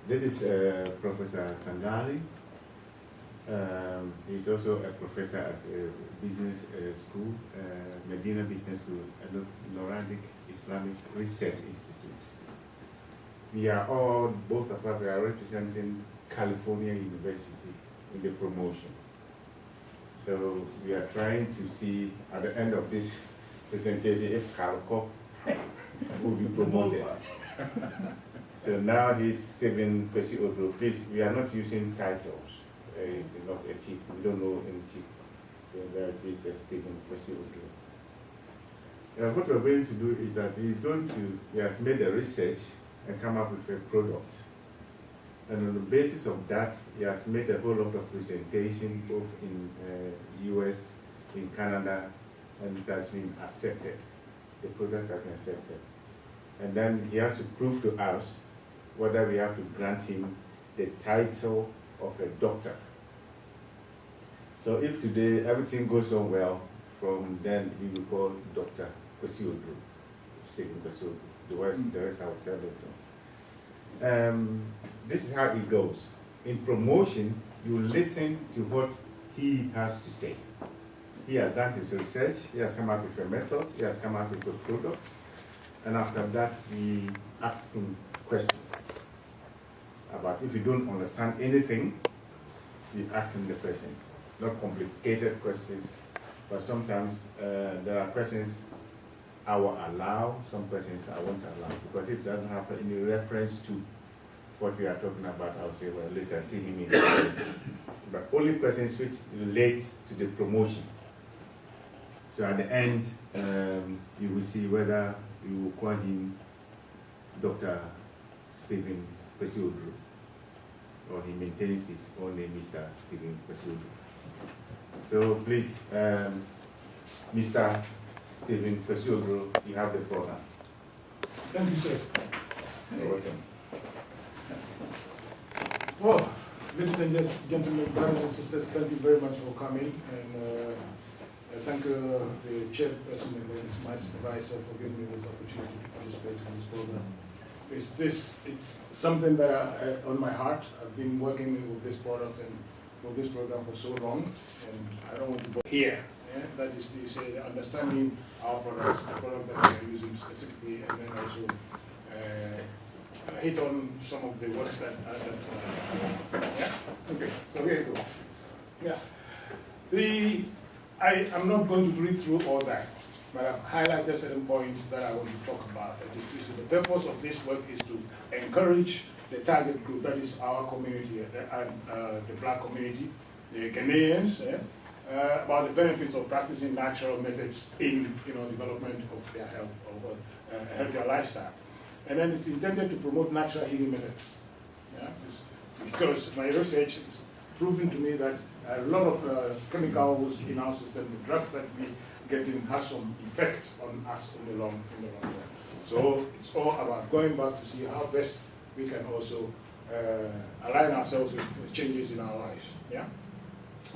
This is Professor Tangali. He's also a professor at business school, Medina Business School, at the Nordic Islamic Research Institute. We are all, both of us, we are representing California University in the promotion. So we are trying to see at the end of this presentation if Calco will be promoted. So now he's Stephen Kwesi Odro. Please, we are not using titles. It's not a chief. We don't know any chief. There is Stephen Kwesi Odro. What we're going to do is that he has made a research and come up with a product. And on the basis of that, he has made a whole lot of presentation both in US, in Canada, and it has been accepted. The product has been accepted. And then he has to prove to us whether we have to grant him the title of a doctor. So if today everything goes on well, from then he will call Dr. Kwesi Odro, Stephen Kwesi Odro. The rest I will tell them. This is how it goes. In promotion, you listen to what he has to say. He has done his research, he has come up with a method, he has come up with a product, and after that, we ask him questions about if you don't understand anything, we ask him the questions. Not complicated questions, but sometimes there are questions I will allow, some questions I won't allow, because if it doesn't have any reference to what we are talking about, I'll say, well, later see him in the but only questions which relate to the promotion. So at the end, you will see whether you will call him Dr. Stephen Kwesi Odro, or he maintains his own name, Mr. Stephen Kwesi Odro. So please, Mr. Stephen Kwesi Odro, you have the program. Thank you, sir. You're welcome. Well, ladies and gentlemen, brothers and sisters, thank you very much for coming, and I thank the chairperson and my supervisor for giving me this opportunity to participate in this program. It's something that on my heart. I've been working with this product and for this program for so long, and I don't want to go here. Yeah? That is to say, understanding our products, the product that we are using specifically, and then also hit on some of the words that yeah. Okay. So here you go. Yeah. I'm not going to read through all that, but I've highlighted certain points that I want to talk about. The purpose of this work is to encourage the target group, that is our community, the black community, the Ghanaians, about the benefits of practicing natural methods in development of their health, of a healthier lifestyle. And then it's intended to promote natural healing methods. Yeah? Because my research has proven to me that a lot of chemicals in our system, the drugs that we get in, has some effect on us in the long run. So it's all about going back to see how best we can also align ourselves with changes in our lives. Yeah?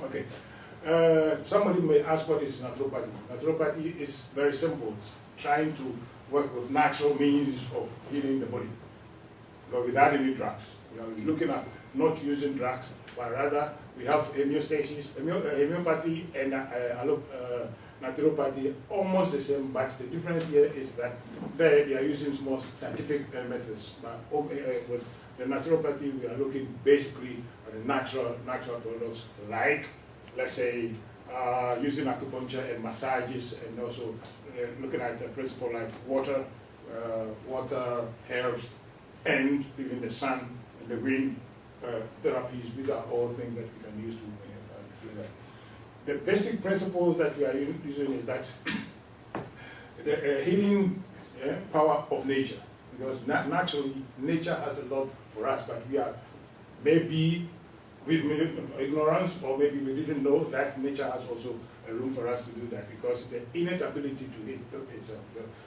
Okay. Somebody may ask, what is naturopathy? Naturopathy is very simple. It's trying to work with natural means of healing the body, but without any drugs. We are looking at not using drugs, but rather we have homeostasis, homeopathy and naturopathy, almost the same, but the difference here is that they are using more scientific methods. But with the naturopathy, we are looking basically at the natural products, like, let's say, using acupuncture and massages, and also looking at a principle like water, herbs, and even the sun and the wind therapies. These are all things that we can use to do that. The basic principles that we are using is that the healing power of nature, because naturally nature has a lot for us, but we are maybe with ignorance, or maybe we didn't know that nature has also a room for us to do that, because the innate ability to heal itself.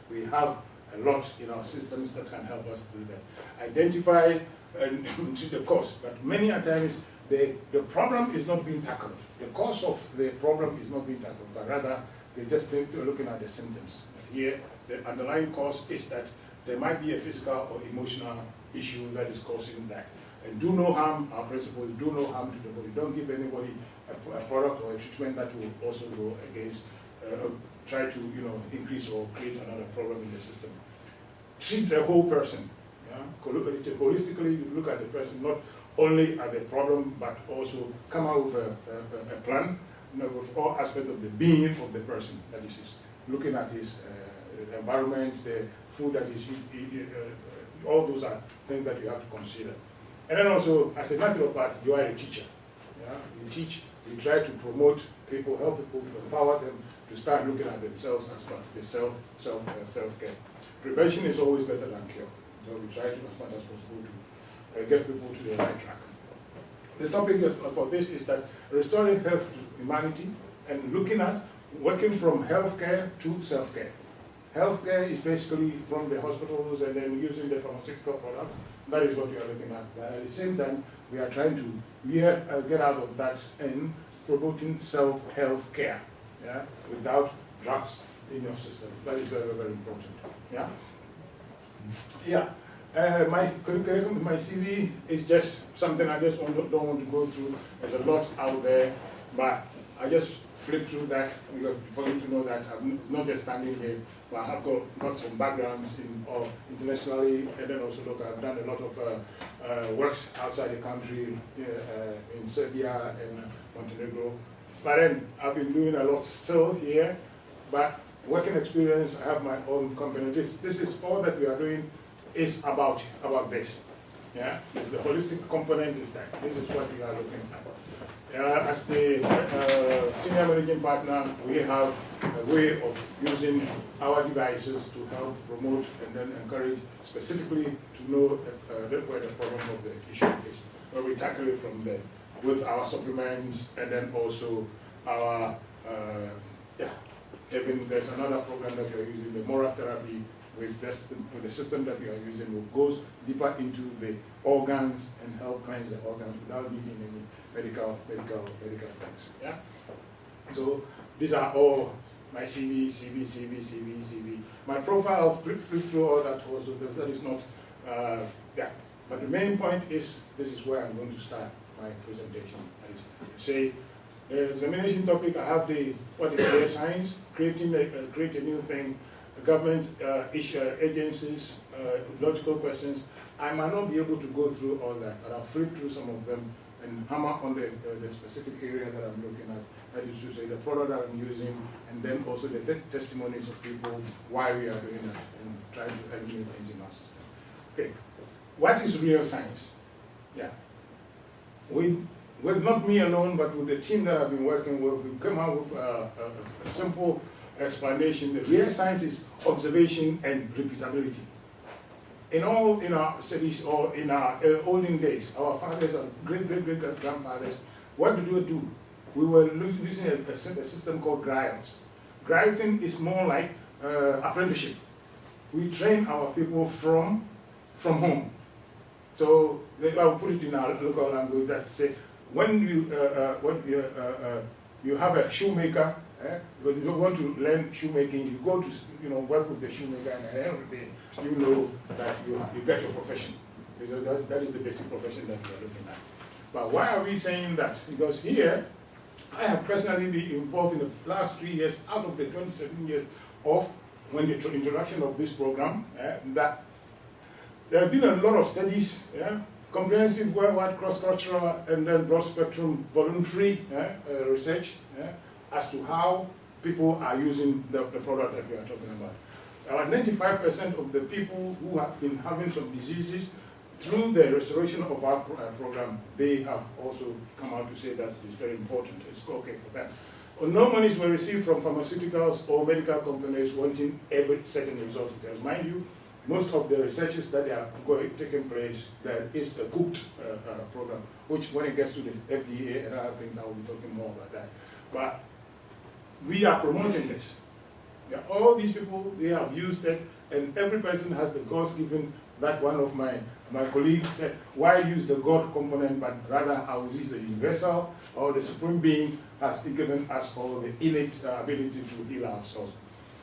We have a lot in our systems that can help us do that. Identify and treat the cause, but many a times the problem is not being tackled. The cause of the problem is not being tackled, but rather they just think they're looking at the symptoms. But here, the underlying cause is that there might be a physical or emotional issue that is causing that. And do no harm, our principle is do no harm to the body. Don't give anybody a product or a treatment that will also go against, try to increase or create another problem in the system. Treat the whole person. Yeah? Holistically, you look at the person, not only at the problem, but also come out with a plan with all aspects of the being of the person. That is, looking at his environment, the food that he's eating, all those are things that you have to consider. And then also, as a matter of fact, you are a teacher. Yeah? You teach, you try to promote people, help people, empower them to start looking at themselves as part of the self-care. Prevention is always better than cure. So we try to, as much as possible, to get people to the right track. The topic for this is that restoring health to humanity and looking at working from healthcare to self-care. Healthcare is basically from the hospitals and then using the pharmaceutical products. That is what we are looking at. But at the same time, we are trying to get out of that and promoting self-health care, yeah, without drugs in your system. That is very, very important. Yeah. Yeah. My CV is just something I just don't want to go through. There's a lot out there, but I just flip through that for you to know that I'm not just standing here, but I've got some backgrounds internationally, and then also look, I've done a lot of works outside the country, in Serbia and Montenegro. But then I've been doing a lot still here, but working experience, I have my own company. This is all that we are doing is about this. Yeah, it's the holistic component is that. This is what we are looking at. As the senior managing partner, we have a way of using our devices to help promote and then encourage specifically to know where the problem of the issue is. Where we tackle it from there with our supplements and then also our, even there's another program that we are using, the moral therapy, with the system that we are using, which goes deeper into the organs and help cleanse the organs without needing any medical things. Yeah. So these are all my CV. My profile, I'll flip through all that also. That is not, But the main point is, this is where I'm going to start my presentation. That is to say, the examination topic, I have what is data science, create a new thing. Government agencies, logical questions. I might not be able to go through all that, but I'll flip through some of them and hammer on the specific area that I'm looking at. That is to say the product that I'm using, and then also the testimonies of people, why we are doing that, and try to eliminate things in our system. Okay, what is real science? Yeah, with not me alone, but with the team that I've been working with, we come out with a simple explanation. The real science is observation and repeatability. In our studies or in our olden days, our fathers or great-great-great-grandfathers, what did we do? We were using a system called griots. Grioting is more like apprenticeship. We train our people from home. So I'll put it in our local language that say, when you have a shoemaker, when you want to learn shoemaking, you go to work with the shoemaker, and at the end of the day, you know that you get your profession. Because that is the basic profession that we are looking at. But why are we saying that? Because here, I have personally been involved in the last 3 years, out of the 27 years of when the introduction of this program, that there have been a lot of studies, comprehensive, worldwide, cross-cultural, and then broad-spectrum voluntary research as to how people are using the product that we are talking about. About 95% of the people who have been having some diseases, through the restoration of our program, they have also come out to say that it's very important, it's okay for them. No monies were received from pharmaceuticals or medical companies wanting every certain results, because mind you, most of the researches that are taking place, there is a cooked program, which when it gets to the FDA and other things, I will be talking more about that. But we are promoting this. Yeah, all these people, they have used it, and every person has the God-given, that one of my colleagues said, why use the God component, but rather I will use the universal, or the supreme being has given us all the innate ability to heal ourselves.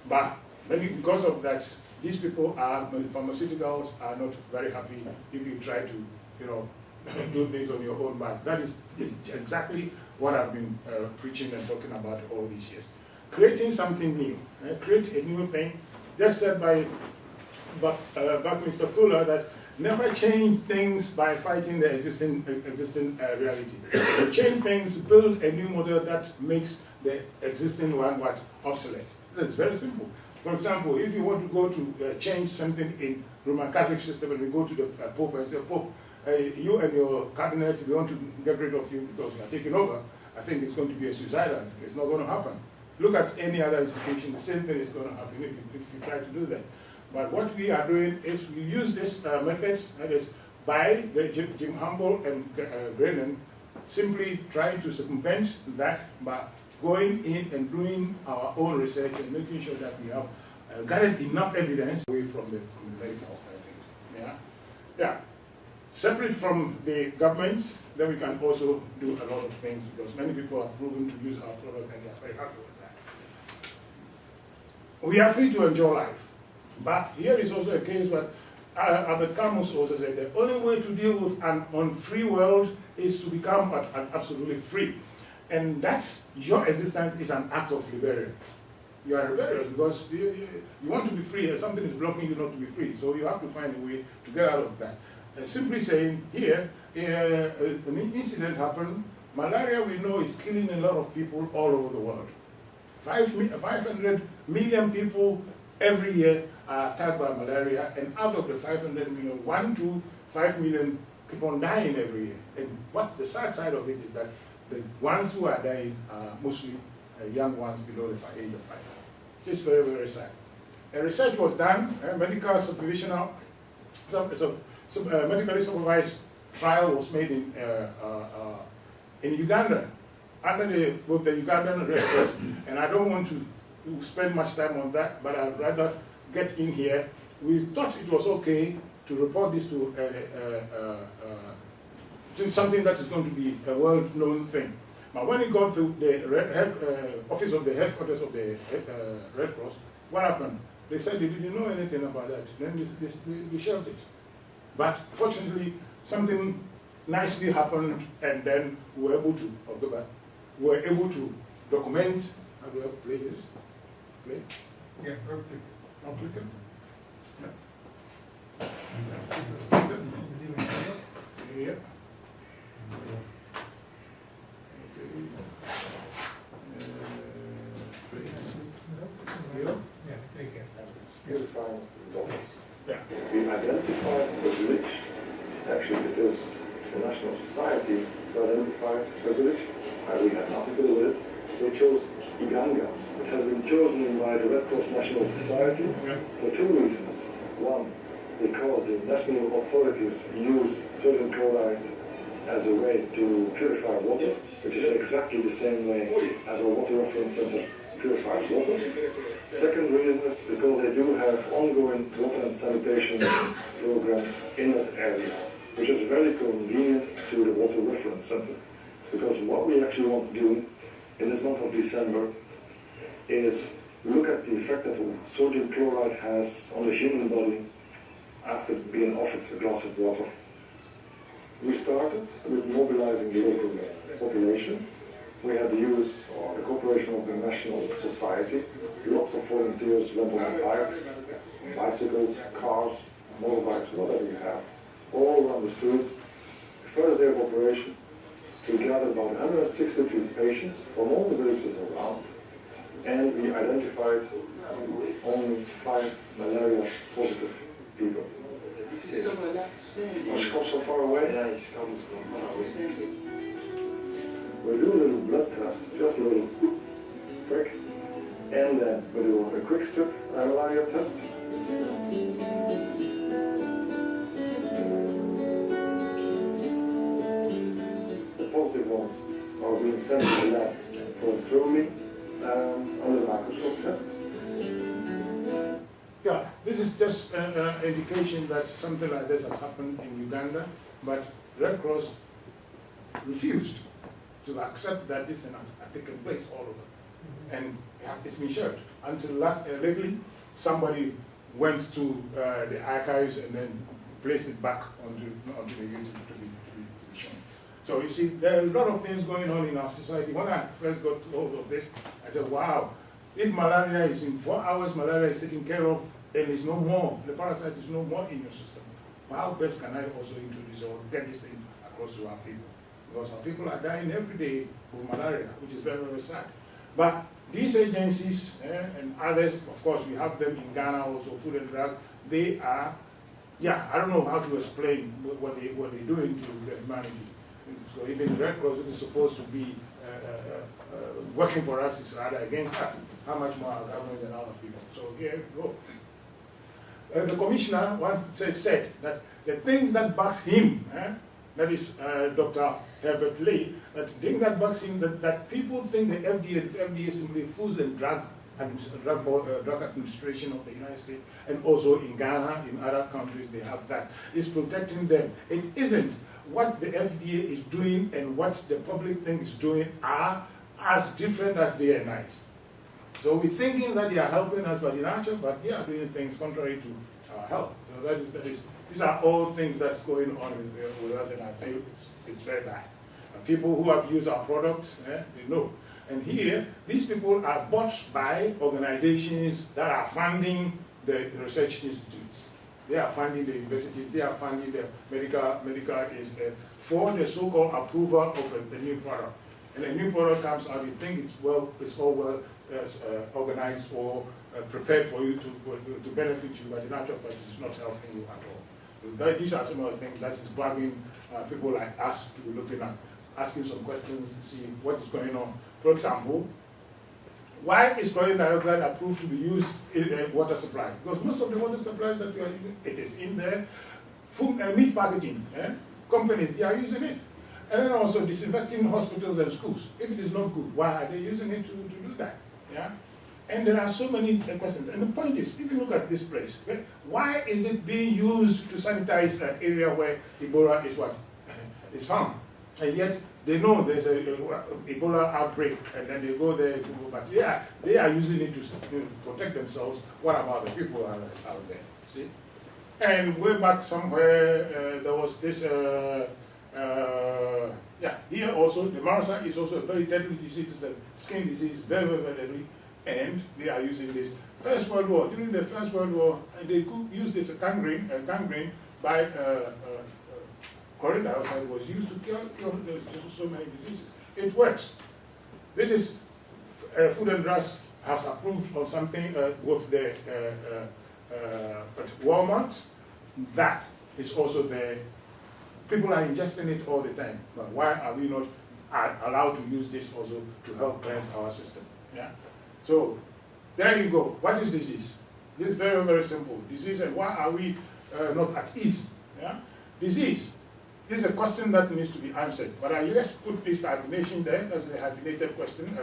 But because of that, these people the pharmaceuticals are not very happy if you try to, do things on your own back. That is exactly what I've been preaching and talking about all these years. Creating something new, create a new thing. Just said by Mr. Fuller that never change things by fighting the existing reality. Change things, build a new model that makes the existing one obsolete. That's very simple. For example, if you want to go to change something in Roman Catholic system and you go to the Pope and say, Pope, you and your cabinet, we want to get rid of you because you are taking over, I think it's going to be a suicidal. It's not going to happen. Look at any other institution, the same thing is going to happen if you try to do that. But what we are doing is we use this method, that is by the Jim Humble and Brennan, simply trying to circumvent that by going in and doing our own research and making sure that we have gathered enough evidence away from the medical things. Yeah? Yeah. Separate from the governments, then we can also do a lot of things because many people have proven to use our products and they are very happy with that. We are free to enjoy life. But here is also a case where Albert Camus also said the only way to deal with an unfree world is to become absolutely free. And that's your existence is an act of rebellion. You are rebellious because you want to be free and something is blocking you not to be free. So you have to find a way to get out of that. And simply saying, here, an incident happened. Malaria, we know, is killing a lot of people all over the world. 500 million people every year are attacked by malaria, and out of the 500 million, 1 to 5 million keep on dying every year. And what's the sad side of it is that the ones who are dying are mostly young ones below the age of 5. It's very, very sad. A research was done, a medical supervisional, medically supervised trial was made in Uganda, with the Ugandan Red Cross, and I don't want to spend much time on that, but I'd rather get in here. We thought it was okay to report this to something that is going to be a world-known thing. But when it got to the office of the headquarters of the Red Cross, what happened? They said they didn't know anything about that. Then they shelved it. But fortunately, something nicely happened, and then we were able to document. How do I play this? Play? Yeah, perfect. I'll click it. Yeah. Yeah. Purifying waters. Yeah. We identified the village. Actually, it is the National Society who identified the village. We had nothing to do with it. They chose Iganga. It has been chosen by the Red Cross National Society for 2 reasons. One, because the national authorities use sodium chloride as a way to purify water, which is exactly the same way as our water reference center purifies water. Second reason is because they do have ongoing water and sanitation programs in that area, which is very convenient to the water reference center. Because what we actually want to do in this month of December is look at the effect that sodium chloride has on the human body after being offered a glass of water. We started with mobilizing the local population. We had the use or the cooperation of the National Society. Lots of volunteers went on bikes, bicycles, cars, motorbikes, whatever you have, all around the streets. The first day of operation, we gathered about 163 patients from all the villages around, and we identified only 5 malaria positive people. He comes from far away? Yeah, he comes from far away. We do a little blood test, just a little prick, and then we do a quick strip malaria test. The positive ones are being sent to the lab for thoroughly under the microscope test. Yeah, this is just an indication that something like this has happened in Uganda, but Red Cross refused to accept that this thing had taken place all over. And it's been shared. Until lately, somebody went to the archives and then placed it back onto the YouTube to be machine. So you see, there are a lot of things going on in our society. When I first got hold of this, I said, wow, if malaria is in 4 hours, malaria is taken care of, and it's no more, the parasite is no more in your system. How best can I also introduce or get this thing across to our people? Because our people are dying every day with malaria, which is very, very sad. But these agencies and others, of course, we have them in Ghana also, Food and Drug, they are, yeah, I don't know how to explain what they're doing to the humanity. So even Red Cross, which is supposed to be working for us, is rather against us. How much more our governments and other people. So here we go. The commissioner once said that the things that bugs him, that is Dr. Herbert Lee, that the thing that bugs him, that people think the FDA is simply Food and Drug Administration of the United States, and also in Ghana, in other countries, they have that. It's protecting them. It isn't. What the FDA is doing and what the public thing is doing are as different as day and night. So we're thinking that they are helping us, but in actual fact, they are doing things contrary to our health. So these are all things that's going on with us, and I think it's very bad. And people who have used our products, they know. And here, these people are bought by organizations that are funding the research institutes. They are funding the universities, they are funding the medical for the so-called approval of the new product. And a new product comes out, you think it's all well organized or prepared for you to benefit you, but in actual fact, it's not helping you at all. These are some of the things that is bugging people like us to be looking at, asking some questions to see what is going on. For example, why is chlorine dioxide approved to be used in water supply? Because most of the water supplies that we are using, it is in there. Food and meat packaging companies, they are using it. And then also disinfecting hospitals and schools. If it is not good, why are they using it to do that? Yeah? And there are so many questions. And the point is, if you look at this place, why is it being used to sanitize an area where Ebola is what? Is found. And yet they know there's a Ebola outbreak, and then they go there, but yeah, they are using it to protect themselves. What about the people out there? See? And way back somewhere, there was this, here also, the MRSA is also a very deadly disease. It's a skin disease, very, very, very deadly, and they are using this. First World War, during the First World War, they could use this gangrene by chlorine dioxide was used to cure so many diseases. It works. This is Food and Drug has approved on something with the Walmart. That is also there. People are ingesting it all the time. But why are we not allowed to use this also to help cleanse our system? Yeah. So there you go. What is disease? This is very, very simple. Disease, and why are we not at ease? Yeah. Disease. This is a question that needs to be answered. But I just put this hyphenation there as a hyphenated question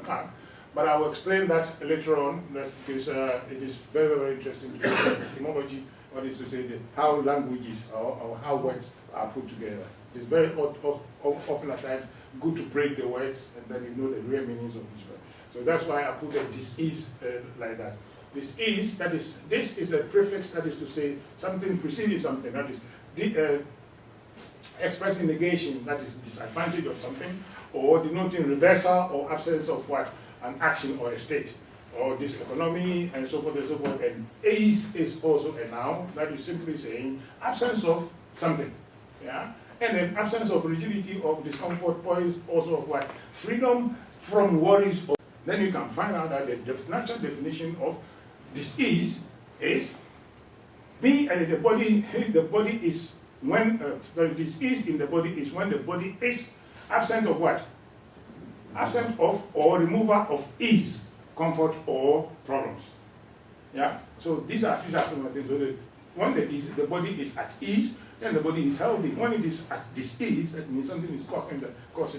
mark. But I will explain that later on because it is very, very interesting to see the etymology, what is to say how languages or how words are put together. It's very often at times good to break the words and then you know the real meanings of each word. So that's why I put a dis-ease like that. This is a prefix that is to say something preceding something, that is expressing negation, that is disadvantage of something, or denoting reversal or absence of what? An action or a state, or this economy, and so forth and so forth. And ease is also a noun that is simply saying absence of something. Yeah? And then absence of rigidity or discomfort is also of what? Freedom from worries. Then you can find out that the natural definition of disease is the body is when the disease in the body is when the body is absent of what? Absent of or remover of ease, comfort, or problems. Yeah. So these are some of the things. So when the body is at ease, then the body is healthy. When it is at disease, that means something is causing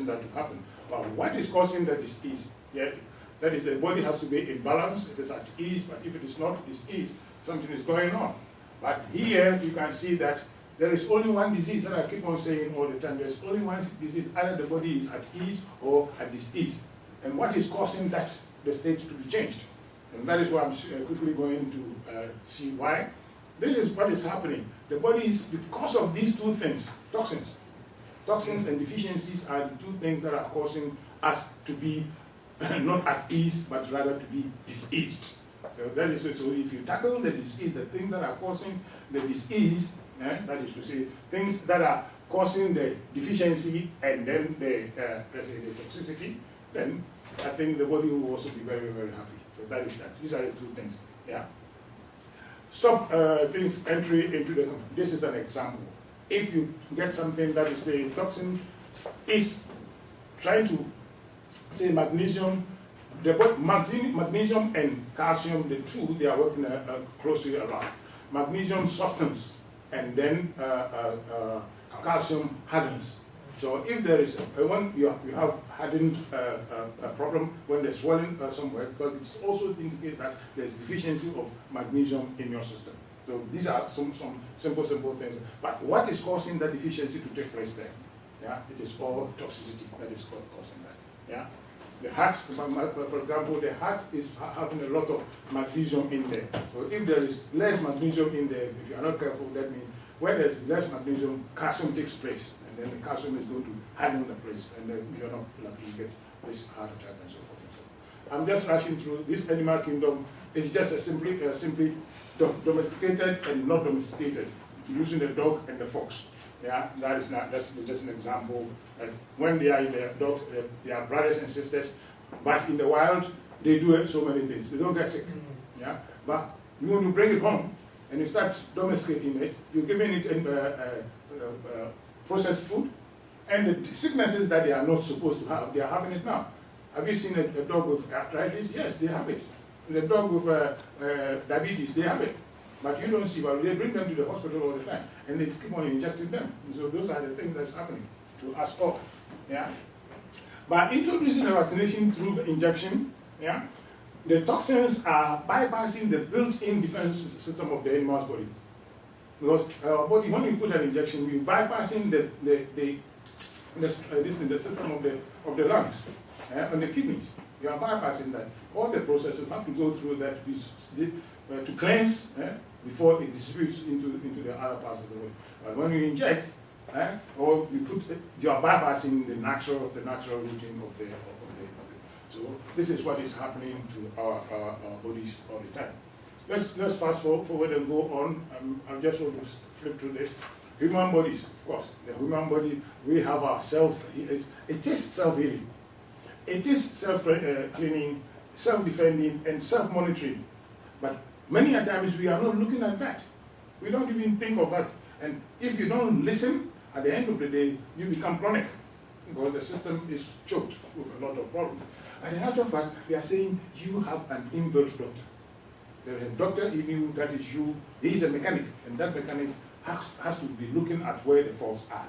that to happen. But what is causing the disease? Yeah, that is, the body has to be in balance. It is at ease, but if it is not disease, something is going on. But here you can see that there is only one disease that I keep on saying all the time. There's only one disease, either the body is at ease or at disease. And what is causing that, the state to be changed? And that is why I'm quickly going to see why. This is what is happening. The body is, because of these two things, toxins, Toxins and deficiencies are the two things that are causing us to be not at ease, but rather to be diseased. So that is so. If you tackle the disease, the things that are causing the disease, that is to say, things that are causing the deficiency and then the let's say the toxicity, then I think the body will also be very, very happy. So that is that. These are the two things. Yeah. Stop things entry into the. This is an example. If you get something that is the toxin is trying to say magnesium, magnesium and calcium, the two, they are working closely around. Magnesium softens and then calcium hardens. So if there is, when you have hardened problem, when there's swelling somewhere, because it also indicates that there's deficiency of magnesium in your system. So these are some simple things. But what is causing that deficiency to take place there? Yeah, it is all toxicity that is causing that. Yeah, the heart, for example, the heart is having a lot of magnesium in there. So if there is less magnesium in there, if you are not careful, that means where there is less magnesium, calcium takes place, and then the calcium is going to harden the place, and then you are not lucky to get this heart attack and so forth and so forth. I'm just rushing through this animal kingdom. It's just a simply domesticated and not domesticated, using the dog and the fox. Yeah, that's just an example. When they are in the dog, they are brothers and sisters, but in the wild, they do so many things. They don't get sick. Yeah, but when you bring it home and you start domesticating it, you're giving it processed food, and the sicknesses that they are not supposed to have, they are having it now. Have you seen a dog with arthritis? Yes, they have it. The dog with diabetes, they have it. But you don't see, well, they bring them to the hospital all the time, and they keep on injecting them. And so those are the things that's happening to us all. Yeah? By introducing a vaccination through injection, yeah, the toxins are bypassing the built-in defense system of the animal's body. Because our body, when you put an injection, you're bypassing the system of the lungs and the kidneys. You are bypassing that. All the processes have to go through that to cleanse before it distributes into the other parts of the body. But when you inject, or you put, you are bypassing the natural routine of the. So this is what is happening to our bodies all the time. Let's fast forward and go on. I just want to flip through this. Human bodies, of course. The human body, we have our it is self-healing. It is self-cleaning, self-defending, and self-monitoring. But many a times we are not looking at that. We don't even think of that. And if you don't listen, at the end of the day, you become chronic, because the system is choked with a lot of problems. As a matter of fact, we are saying you have an inbuilt doctor. There is a doctor in you that is you. He is a mechanic, and that mechanic has to be looking at where the faults are.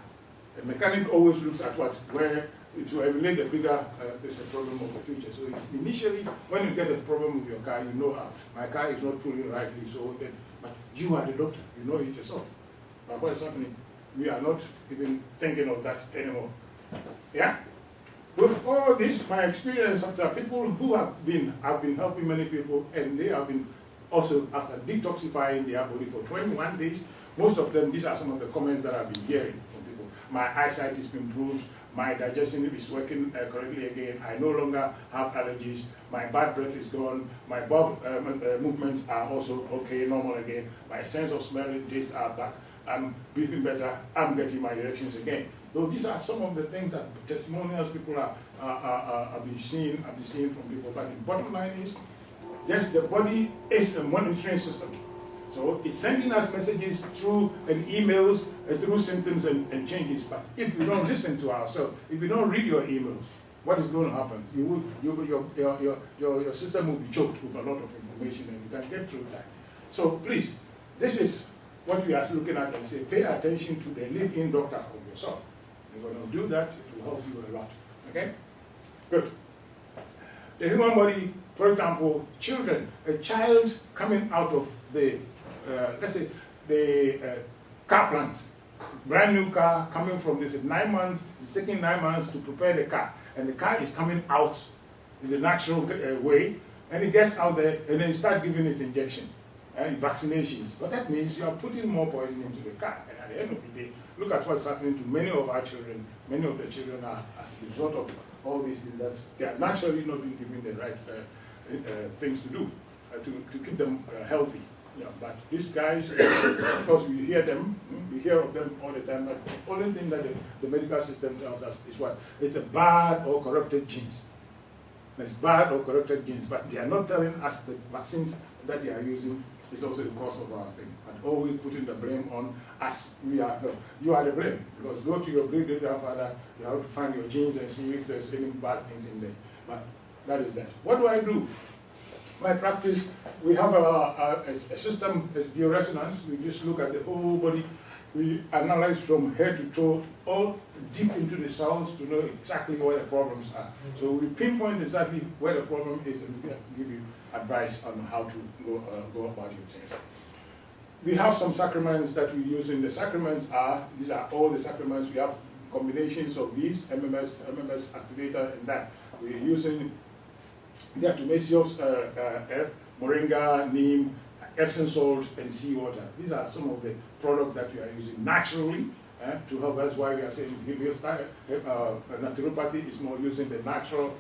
A mechanic always looks at where to eliminate the bigger there's a problem of the future. So initially, when you get a problem with your car, you know, my car is not pulling rightly, so but you are the doctor, you know it yourself. But what is happening? We are not even thinking of that anymore. Yeah? With all this, my experience after people who have been helping many people, and they have been also after detoxifying their body for 21 days, most of them, these are some of the comments that I've been hearing from people. My eyesight is improved, my digestion is working correctly again, I no longer have allergies, my bad breath is gone, my bowel movements are also okay, normal again, my sense of smell and taste are back, I'm breathing better, I'm getting my erections again. So these are some of the things that testimonials people have been seeing from people. But the bottom line is, yes, the body is a monitoring system. So it's sending us messages through emails, through symptoms and changes. But if we don't listen to ourselves, if we don't read your emails, what is going to happen? Your system will be choked with a lot of information, and you can get through that. So please, this is what we are looking at and say, pay attention to the live-in doctor of yourself. You're going to do that, it will help you a lot. Okay? Good. The human body, for example, children, a child coming out of the, let's say, the car plant, brand new car coming from this 9 months, it's taking 9 months to prepare the car, and the car is coming out in the natural way, and it gets out there, and then you start giving it injection. vaccinations. But that means you are putting more poison into the car. And at the end of the day, look at what's happening to many of our children. Many of the children are, as a result of all these things, that they are naturally not being given the right things to do to keep them healthy. Yeah, but these guys, of course, we hear them, we hear of them all the time, but the only thing that the medical system tells us is what? It's a bad or corrupted genes. It's bad or corrupted genes, but they are not telling us the vaccines that they are using is also the cause of our thing. And always putting the blame on us. We are, no, you are the blame. Because go to your great-grandfather, you have to find your genes and see if there's any bad things in there. But that is that. What do? My practice, we have a system, a bioresonance. We just look at the whole body. We analyze from head to toe, all deep into the cells to know exactly where the problems are. So we pinpoint exactly where the problem is and give you advice on how to go about your things. We have some sacraments that we use in the sacraments these are all the sacraments. We have combinations of these, MMS activator and that. We're using diatomaceous F, moringa, neem, Epsom salt, and seawater. These are some of the products that we are using naturally to help. That's why we are saying naturopathy is more using the natural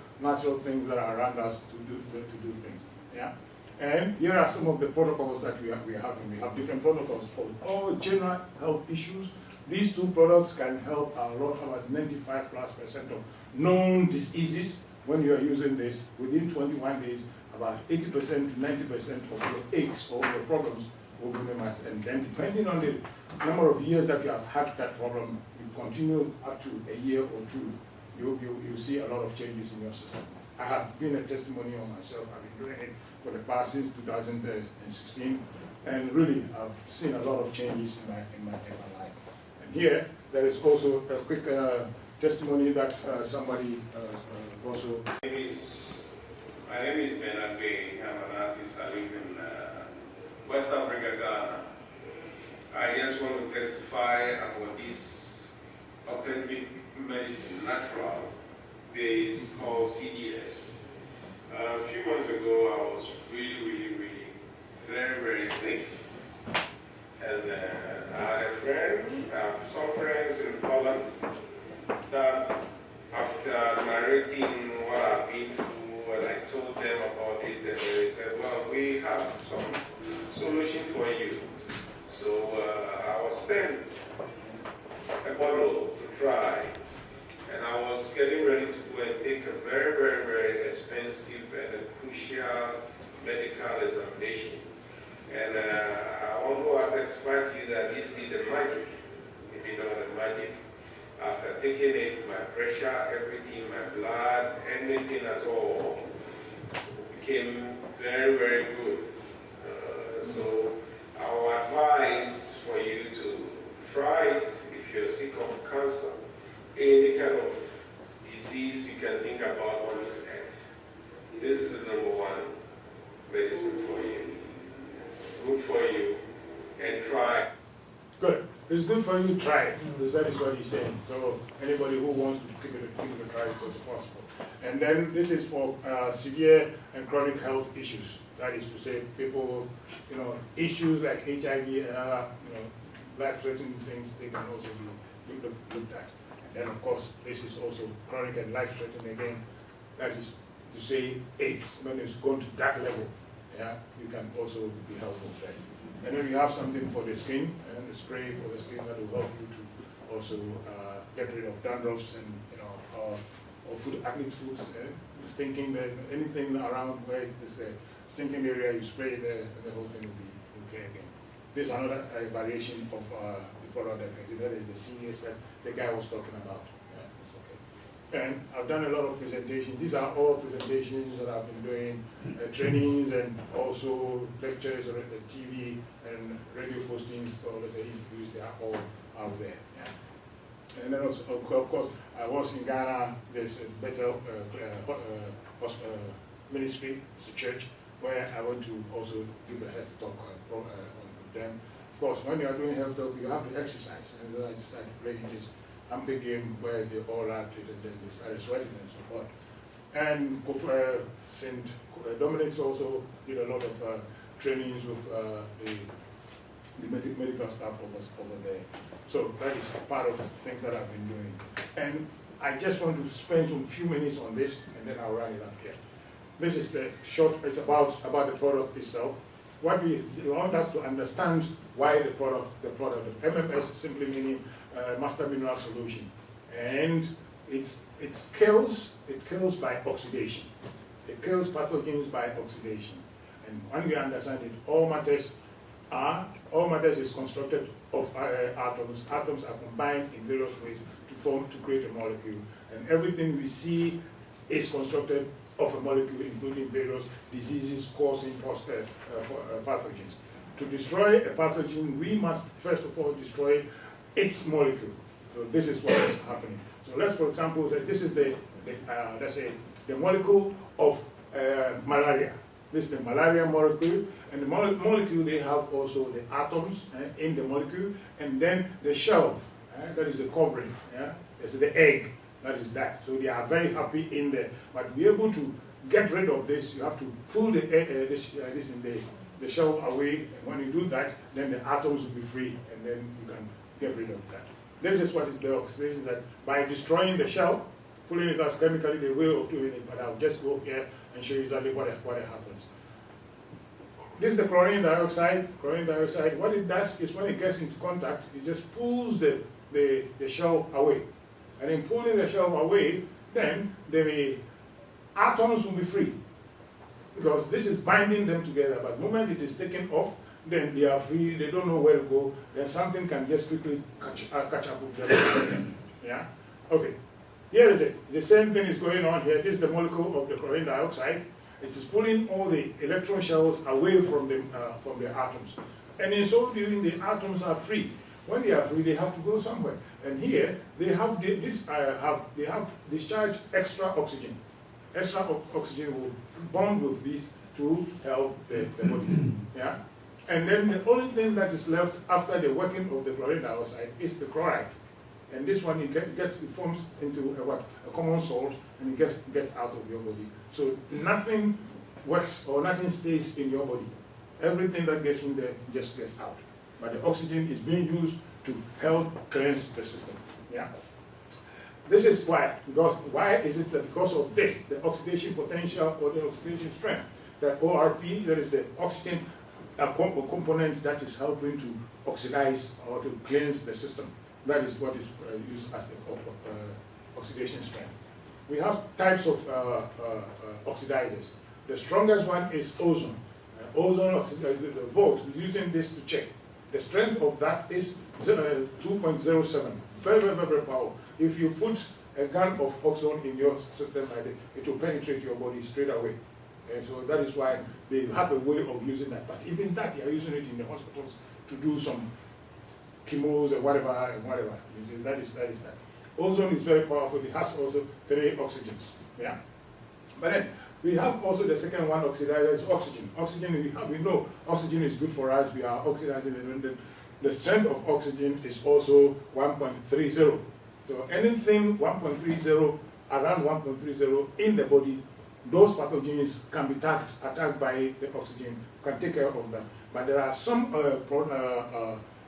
things that are around us to do things. Yeah. And here are some of the protocols that we have. We have different protocols for all general health issues. These two products can help a lot, about 95+% of known diseases. When you are using this, within 21 days, about 80% to 90% of your aches or your problems will be minimized. And then depending on the number of years that you have had that problem, you continue up to a year or two, you'll see a lot of changes in your system. I have been a testimony on myself. I've been doing it for the past since 2016, and really I've seen a lot of changes in my life. And here, there is also a quick testimony that somebody also. My name is Bernard Bay. I'm an artist. I live in West Africa, Ghana. I just want to testify about this authentic medicine, natural base called CDS. A few months ago, I was really very sick. And I had a friend, I have some friends in Holland that after narrating what I've been through, and I told them about it, and they said, well, we have some solution for you. So I was sent a bottle to try, and I was getting ready to go and take a very expensive and a crucial medical examination. And I want to testify to you that this did the magic. It did all the magic. After taking it, my pressure, everything, my blood, anything at all, became very good. So I would advise for you to try it if you're sick of cancer. Any kind of disease you can think about on this earth. This is the #1 medicine for you. Good for you, and try. Good. It's good for you to try it. That is what he's saying. So anybody who wants to give it a try as possible. And then this is for severe and chronic health issues. That is to say, people with issues like HIV and other life-threatening things, they can also be looked at. And then of course, this is also chronic and life-threatening again. That is to say, AIDS, when it's gone to that level, yeah, you can also be helpful there. And then we have something for the skin, and a spray for the skin that will help you to also get rid of dandruffs and or food, athlete foods, stinking, anything around where there's a stinking area, you spray there, and the whole thing will be clear again. This is another variation of the product that is the CES that the guy was talking about. Yeah, it's okay. And I've done a lot of presentations. These are all presentations that I've been doing, trainings and also lectures, TV and radio postings, all the interviews, they are all out there. Yeah. And then also, of course, I was in Ghana. There's a better ministry, it's a church, where I went to also give a health talk on them. Of course, when you are doing health talk, you have to exercise. And then I started playing this big game where they all laughed and then they started sweating and so forth. And St. Dominic's also did a lot of trainings with the medical staff over there. So that is part of the things that I've been doing. And I just want to spend some few minutes on this, and then I'll wrap it up here. This is the short, it's about the product itself. What we want us to understand why the product, MMS simply meaning master mineral solution. And it kills by oxidation. It kills pathogens by oxidation. And when we understand it, all matters is constructed of atoms. Atoms are combined in various ways to create a molecule. And everything we see is constructed of a molecule, including various diseases causing pathogens. To destroy a pathogen, we must first of all destroy its molecule. So this is what is happening. So let's, for example, say this is let's say the molecule of malaria. This is the malaria molecule, and the molecule, they have also the atoms in the molecule, and then the shell, that is the covering, that's the egg, that is that. So they are very happy in there. But to be able to get rid of this, you have to pull the shell away, and when you do that, then the atoms will be free, and then you can get rid of that. This is what is the oxidation, that by destroying the shell, pulling it out chemically, the way of doing it, but I'll just go here and show you exactly what happens. This is the chlorine dioxide. Chlorine dioxide, what it does is when it gets into contact, it just pulls the shell away. And in pulling the shell away, then the atoms will be free. Because this is binding them together, but the moment it is taken off, then they are free, they don't know where to go, then something can just quickly catch up with them. Yeah? Okay. Here is it. The same thing is going on here. This is the molecule of the chlorine dioxide. It is pulling all the electron shells away from the atoms. And in so doing, the atoms are free. When they are free, they have to go somewhere. And here, they have discharged extra oxygen. Extra oxygen will bond with these to help the body. Yeah? And then the only thing that is left after the working of the chlorine dioxide is the chloride. And this one, it forms into a common salt, and it gets out of your body. So nothing works or nothing stays in your body. Everything that gets in there just gets out. But the oxygen is being used to help cleanse the system. Yeah. This is why. Because why is it that because of this, the oxidation potential or the oxidation strength, that ORP, that is the oxygen component that is helping to oxidize or to cleanse the system. That is what is used as the oxidation strength. We have types of oxidizers. The strongest one is ozone. Ozone oxidizes the volt. We're using this to check. The strength of that is 2.07. Very, very, very powerful. If you put a gun of ozone in your system like this, it will penetrate your body straight away. And so that is why they have a way of using that. But even that, they are using it in the hospitals to do some chemos or whatever. That is that. Ozone is very powerful. It has also 3 oxygens. Yeah. But then we have also the second one, oxidizer, is oxygen. Oxygen, we know oxygen is good for us. We are oxidizing the strength of oxygen is also 1.30. So anything 1.30, around 1.30 in the body, those pathogens can be attacked by the oxygen, can take care of them. But there are some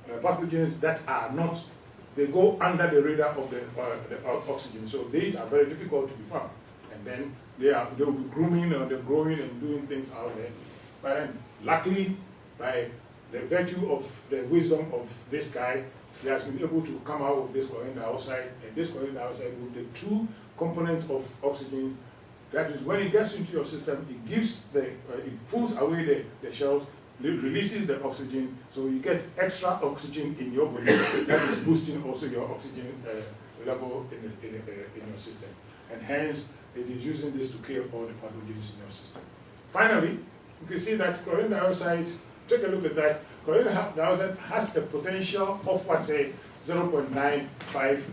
pathogens that are not, they go under the radar of the oxygen. So these are very difficult to be found. And then they'll be grooming and they're growing and doing things out there. But then, luckily, by the virtue of the wisdom of this guy, he has been able to come out with this chlorine dioxide, and this chlorine dioxide with the 2 components of oxygen. That is, when it gets into your system, it gives it pulls away the shells, releases the oxygen, so you get extra oxygen in your body. That is boosting also your oxygen level in your system. And hence, it is using this to kill all the pathogens in your system. Finally, you can see that chlorine dioxide, take a look at that. Chlorine dioxide has the potential of, 0.95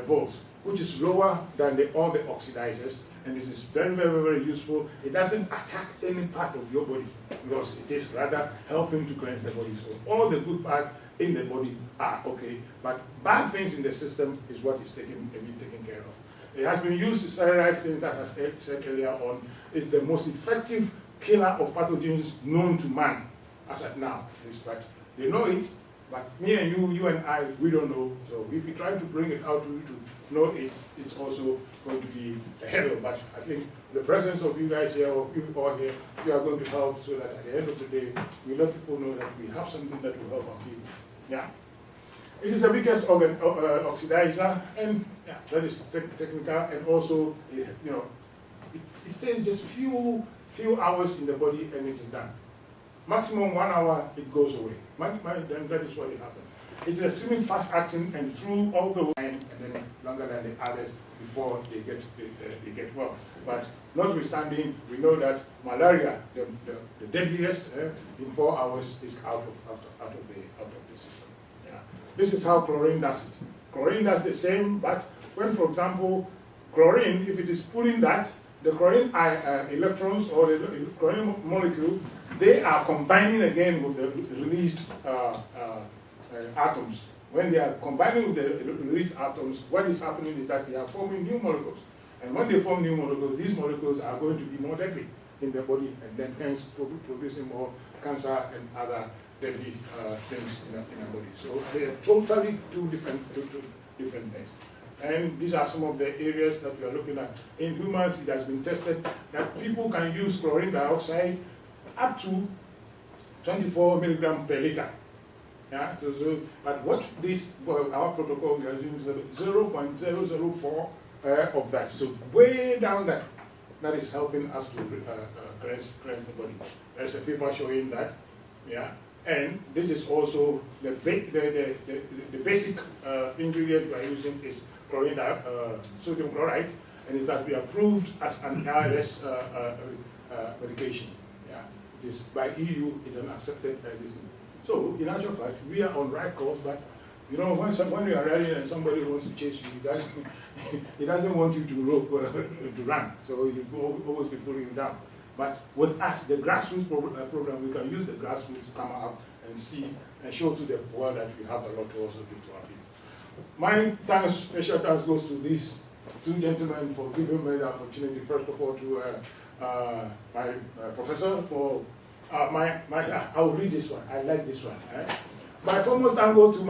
volts, which is lower than all the oxidizers. And it is very, very, very useful. It doesn't attack any part of your body because it is rather helping to cleanse the body. So all the good parts in the body are okay, but bad things in the system is what is being taken care of. It has been used to sterilize things, as I said earlier on. It's the most effective killer of pathogens known to man. as at now. Is that they know it, but me and you and I, we don't know. So if we try to bring it out to you to know it, it's also going to be a hurdle. But I think the presence of you guys here, of you all here, you are going to help so that at the end of the day, we let people know that we have something that will help our people. Yeah. It is the biggest oxidizer, and yeah, that is technical, and also, you know, it stays just few hours in the body and it is done. Maximum 1 hour, it goes away. Then that is what it happens. It's extremely fast acting and through all the time, and then longer than the others before they get well. But notwithstanding, we know that malaria, the deadliest, in 4 hours is out of the system. Yeah. This is how chlorine does it. Chlorine does the same, but when, for example, chlorine, if it is pulling that, the chlorine electrons or the chlorine molecule, they are combining again with the released atoms. When they are combining with the released atoms, what is happening is that they are forming new molecules. And when they form new molecules, these molecules are going to be more deadly in the body, and then hence producing more cancer and other deadly things in the body. So they are totally two different things. And these are some of the areas that we are looking at. In humans, it has been tested that people can use chlorine dioxide up to 24 milligrams per liter. Yeah, but what our protocol, we are using 0.004 of that. So way down that is helping us to cleanse the body. There's a paper showing that. Yeah. And this is also the basic ingredient we are using is chlorine, sodium chloride, and it has been approved as an ARS medication. Yeah, it is by EU, it's an accepted medicine. So in actual fact, we are on right course, but you know, when you are running and somebody wants to chase you, he doesn't want you to run, so he will always be pulling you down. But with us, the grassroots program, we can use the grassroots to come out and see and show to the world that we have a lot to also give to our people. My thanks, special thanks goes to these two gentlemen for giving me the opportunity, first of all, to my professor for I will read this one. I like this one. My foremost thank goes to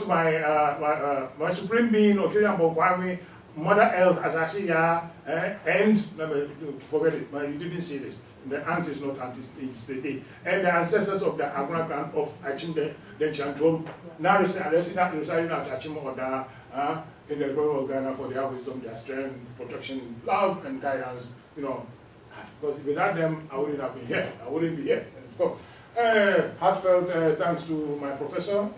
my supreme being, Okirian Bokwame, Mother Earth, Asashiya, and forget it, you didn't see this. The ant is not ant, it's the day. And the ancestors of the Aguna clan of Achimbe, the Chantrom, now residing at Achimbe Oda, in the glory of Ghana for their wisdom, their strength, protection, love, and guidance, you know. Because without them, I wouldn't have been here. I wouldn't be here. Heartfelt thanks to my professor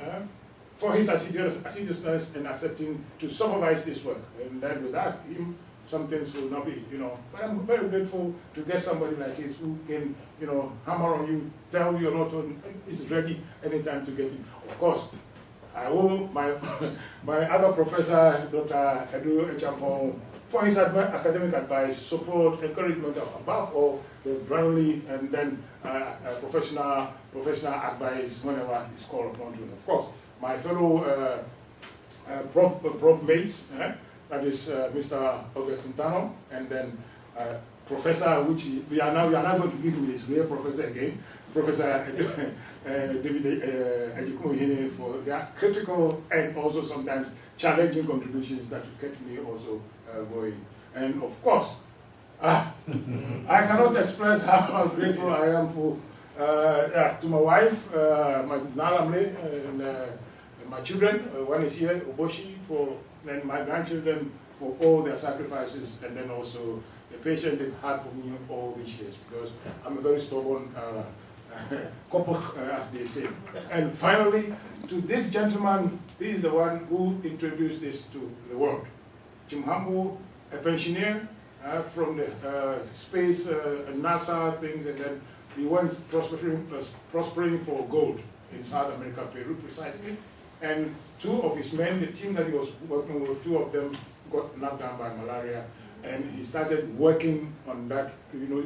for his assiduousness in accepting to supervise this work. And then without him, some things will not be, you know. But I'm very grateful to get somebody like this who can, you know, hammer on you, tell you a lot, and is ready anytime to get in. Of course, I owe my other professor, Dr. Edu Echampong, for his academic advice, support, encouragement, above all, the brotherly and then professional advice whenever it's called upon to. Of course, my fellow prof mates, that is Mr. Augustine Tano, and then Professor, which we are now going to give him his real professor again, Professor David Ejikumohine, for their critical and also sometimes challenging contributions that kept me also going. And of course, I cannot express how grateful I am for to my wife, my Nalamle, and my children. One is here, Oboshi, and my grandchildren for all their sacrifices, and then also the patience they've had for me all these years, because I'm a very stubborn couple, as they say. And finally, to this gentleman, he is the one who introduced this to the world. Jim Hambo, a pensioner from the space NASA things, and then he went prospering for gold in South America, Peru precisely. And two of his men, the team that he was working with, two of them got knocked down by malaria, and he started working on that. You know,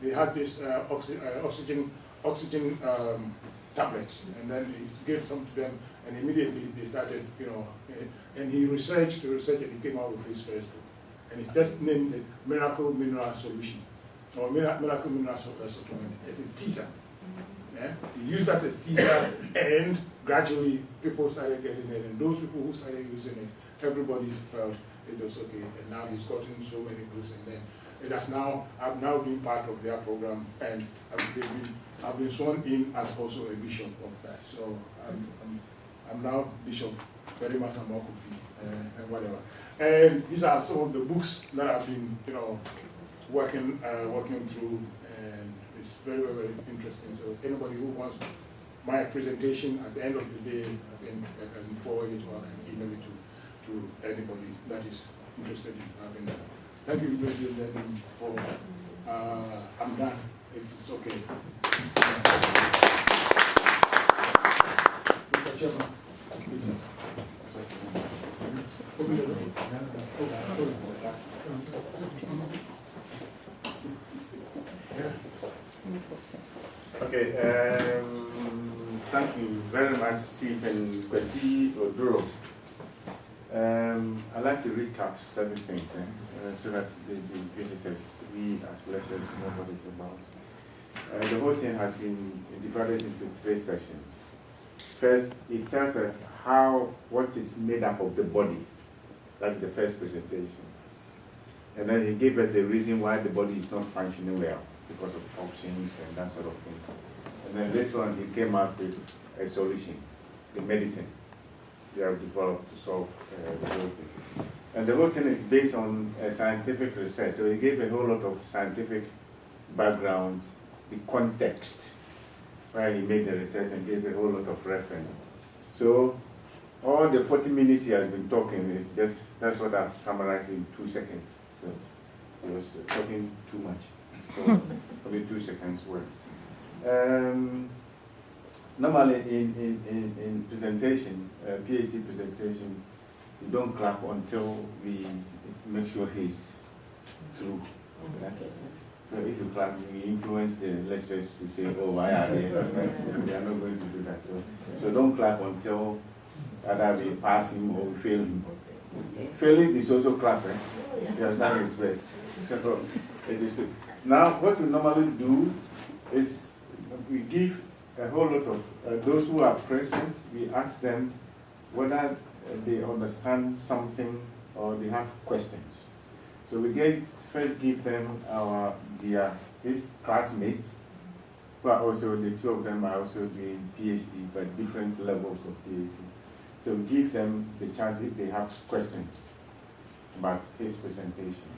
they had this oxygen tablets, and then he gave some to them, and immediately they started, you know, and he researched, and he came out with his first book. And it's just named the Miracle Mineral Solution, or Miracle Mineral Supplement. It's a teaser. He used as a teaser, and gradually people started getting it, and those people who started using it, everybody felt it was okay, and now he's gotten so many books, and then it has now, I've now been part of their program, and I've been sworn in as also a bishop of that. So I'm now Bishop very much Amakofi, and whatever. And these are some of the books that I've been, working through, and it's very, very, very interesting. So anybody who wants my presentation at the end of the day, I can forward it or I can email it to anybody that is interested in having that. Thank you, ladies and gentlemen, for I'm done, if it's okay. Mr. Chairman, please. Open the door. Okay, thank you very much, Stephen Kwesi Oduro. I'd like to recap certain things so that the visitors, we as lecturers, know what it's about. The whole thing has been divided into 3 sessions. First, it tells us what is made up of the body. That's the first presentation. And then he gave us a reason why the body is not functioning well, because of toxins and that sort of thing. And then later on, he came up with a solution, the medicine we have developed to solve the whole thing. And the whole thing is based on scientific research. So he gave a whole lot of scientific backgrounds, the context where he made the research, and gave a whole lot of reference. So all the 40 minutes he has been talking is just, that's what I've summarized in 2 seconds. So he was talking too much. So only 2 seconds worth. Normally in presentation, PhD presentation, you don't clap until we make sure he's through. So if you clap, you influence the lecturers to say, oh, why are they? We are not going to do that. So don't clap until either we pass him or we fail him. Failing is also clapping. He has done his best. So it is. Now, what we normally do is we give a whole lot of those who are present, we ask them whether they understand something or they have questions. So we first give them his classmates, who are also, the 2 of them are also doing PhD, but different levels of PhD. So we give them the chance if they have questions about his presentation.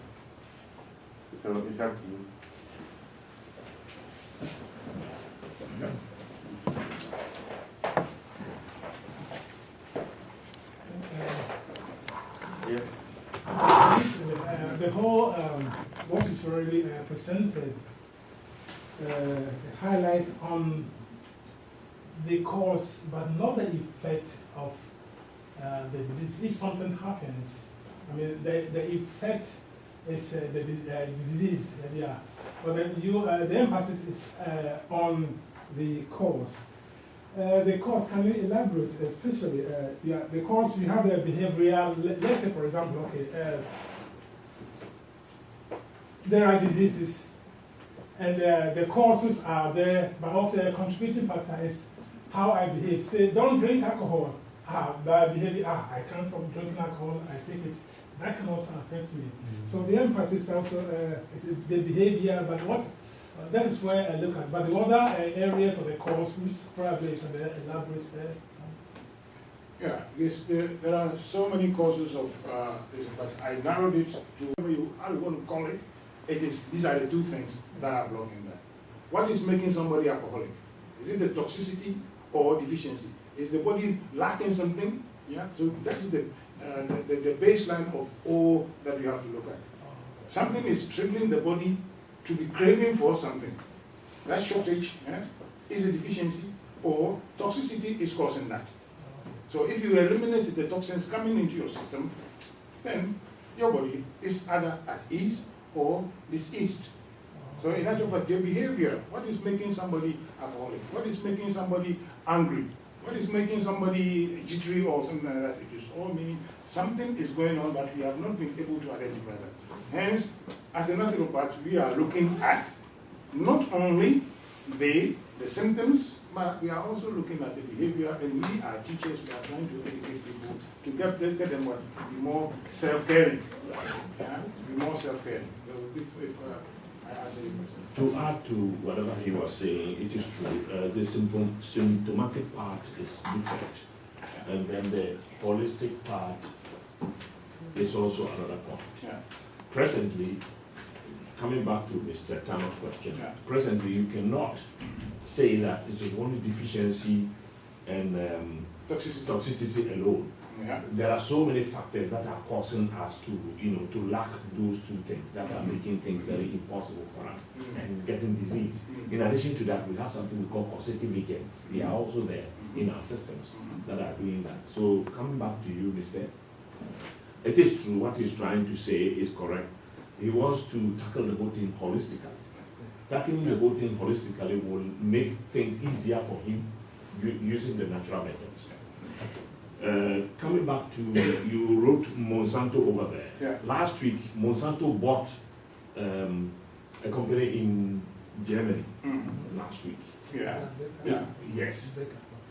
So it's up to you. Yes. The whole, what is already presented highlights on the cause, but not the effect of the disease. If something happens, I mean, the effect is the disease, yeah. But then the emphasis is on the cause. The cause, can you elaborate, especially, the cause, we have the behavioral, let's say, for example, okay, there are diseases, and the causes are there, but also a contributing factor is how I behave. Say, don't drink alcohol. Bad behavior, I can't stop drinking alcohol, I take it. That can also affect me. So the emphasis also is the behavior, but what that is where I look at. But the other areas of the cause, which probably you can elaborate there. Yeah, yes, there are so many causes of this, but I narrowed it to how you want to call it. These are the 2 things that are blocking that. What is making somebody alcoholic? Is it the toxicity or deficiency? Is the body lacking something? Yeah, so that is the baseline of all that you have to look at. Something is triggering the body to be craving for something. That shortage is a deficiency, or toxicity is causing that. So if you eliminate the toxins coming into your system, then your body is either at ease or diseased. So in actual fact, your behavior, what is making somebody alcoholic? What is making somebody angry? What is making somebody jittery or something like that? It is all meaning something is going on, but we have not been able to identify that. Hence, as a naturopath, we are looking at not only the symptoms, but we are also looking at the behavior, and we are teachers, we are trying to educate people to get them what, to be more self-caring. Yeah? To be more self-caring. So if I answer your question. To add to whatever he was saying, it is true. The symptomatic part is different. And then the holistic part is also another point. Yeah. Presently, coming back to Mr. Tano's question, Yeah. presently you cannot say that it is only deficiency and toxicity alone. Yeah. There are so many factors that are causing us to, to lack those two things that are making things very impossible for us and getting disease. In addition to that, we have something we call causative agents. They are also there in our systems that are doing that. So coming back to you, Mr. It is true, what he's trying to say is correct. He wants to tackle the whole thing holistically. Tackling the whole thing holistically will make things easier for him using the natural methods. Coming back to, you wrote Monsanto over there. Yeah. Last week, Monsanto bought a company in Germany last week. Yeah. Yeah. Yes.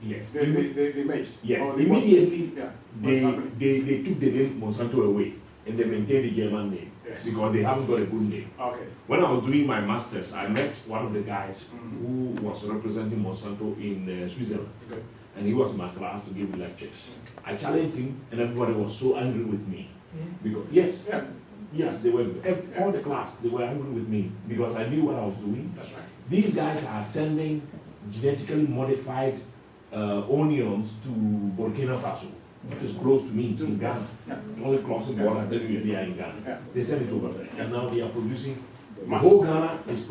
Yes. They made. Yes. Or they Immediately, yeah. they took the name Monsanto away and they maintained the German name. Yes. Because they haven't got a good name. Okay. When I was doing my master's, I met one of the guys who was representing Monsanto in Switzerland. Okay. And he was in my class to give lectures. I challenged him, and everybody was so angry with me. Because, yes, they were, all the class, they were angry with me because I knew what I was doing. That's right. These guys are sending genetically modified onions to Burkina Faso, which is close to me, in Ghana. Yeah. Only crossing the border, then they are in Ghana. Yeah. They send it over there. And now they are producing, the whole Ghana is